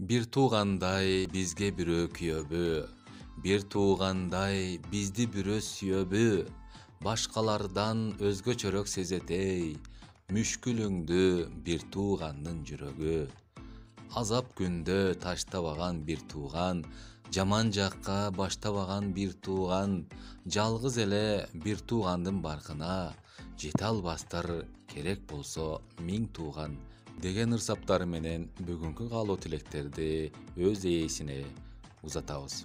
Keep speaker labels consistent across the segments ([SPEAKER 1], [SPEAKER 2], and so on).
[SPEAKER 1] Bir tuğanday bizge bürö küyöbü, bir tuğanday bizdi bürö süyöbü, başkalardan özgöçörök sezetey, müşkülüңdü bir tuğanın jürögü. Azap günde taştabağan bir tuğan, jaman jakka baştabağan bir tuğan, жалгыз ele bir tuğandın barkına, jete alбастар керек bolso миң tuğan деген ырсаптары менен бүгүнкү каалоо тилектерди өз ээсине узатабыз.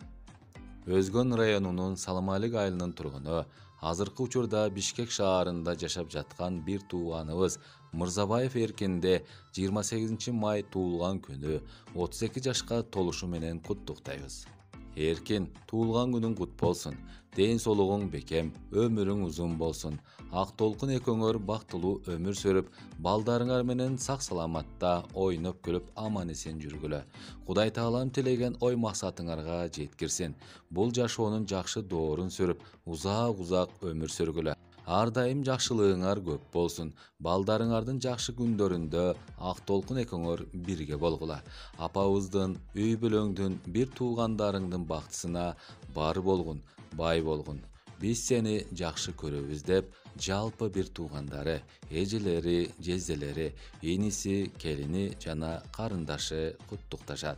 [SPEAKER 1] Өзгөн районунун Саламалык айылынын тургуну, азыркы учурда Бишкек шаарында жашап жаткан бир тууганыбыз Мырзабаев Эркинде 28 май туулган күнү 32 жашка толушу менен куттуктайбыз. Эркин, туулган күнүң кут болсун. Ден солугуң бекем, өмүрүң узун болсун. Ак толкун экөөңөр бактылуу өмүр сүрүп, балдарыңар менен сак саламатта ойноп күлүп аман эсен жүргүлө. Кудай таалам тилеген ой максатыңарга жеткирсин. Бул жашоонун жакшы доорун сүрүп, узак өмүр сүргүлө. Ар дайым жакшылыгыңар көп болсун. Балдарыңардын жакшы күндөрүндө ак толкун экөөңөр бирге болгула. Апабыздын, үй бүлөңдүн, бир туугандарыңдын бактысына бар болгун, бай болгун. Биз сени жакшы көрөбүз деп, жалпы бир туугандары, эжелери, жезделери, иниси, келини жана карындашы куттукташат.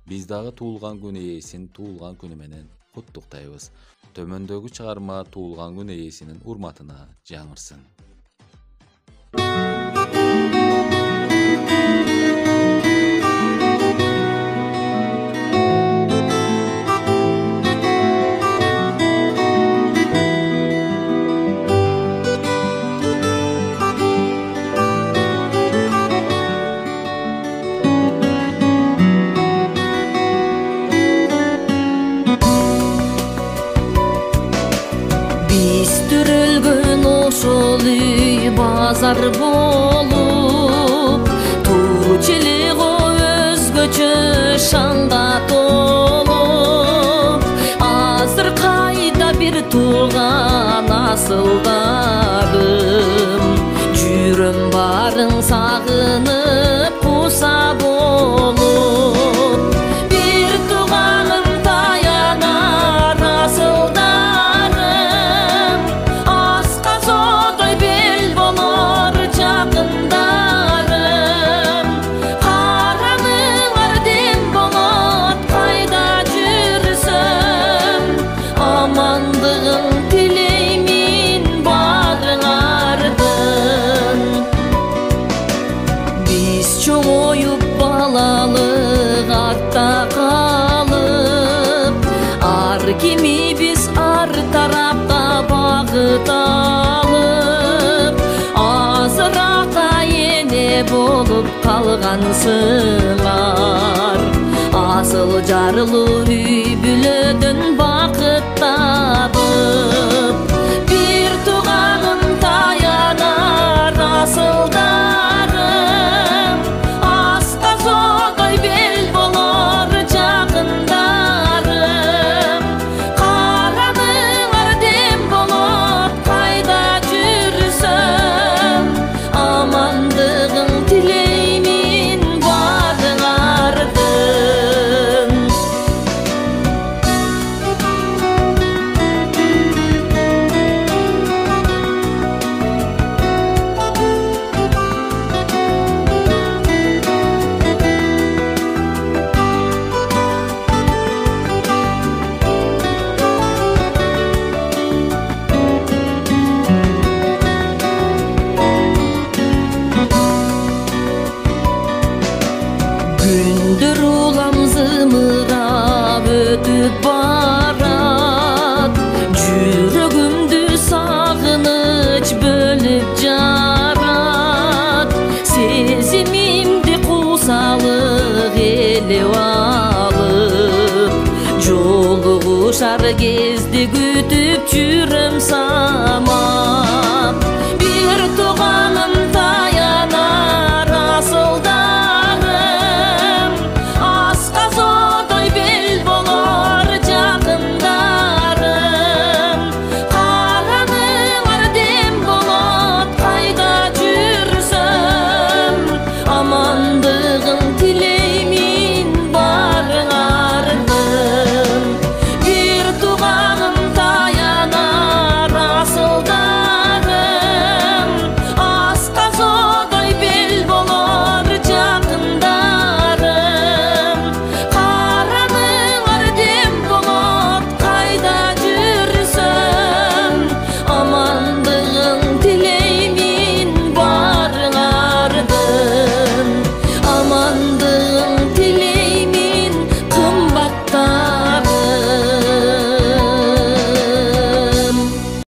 [SPEAKER 1] Биз дагы туулган күн ээсин туулган күнү менен куттуктайбыз. Төмөндөгү чыгарма туулган күн ээсинин урматына жаңырсын.
[SPEAKER 2] Bazar bolup, turçiliğo özgöçö şanda tolup, azır kayda bir tuğan asıldarım, jürüm barın sağınıp kusa bolup, bir tuğanın dayanar asıldarım, aska sotoy bel bolor jakındarım, karanılar dem bolot kayda jürsöm, amandığın tileymin barыңардын. Biz çoğuyup balalık artta kalıp, ar kimi biz ar tarafta bağıt alıp, azıraqta yene bolup kalgansыңар. Asıl jarlı üy bülödün bakıt tapıp, bir tuğanın tayanar asıldarım, aska sotoy bel bolor jakındarım, karanılar dem bolot kayda jürsöm, amandığın tileymin barыңардын. Gündür ulam zımırap ötüp barat, jürögümdü sağыныç bölüp jarat, sezimimdi kusalık elep alıp, joluguşar kezdi kütüp jüröm samur.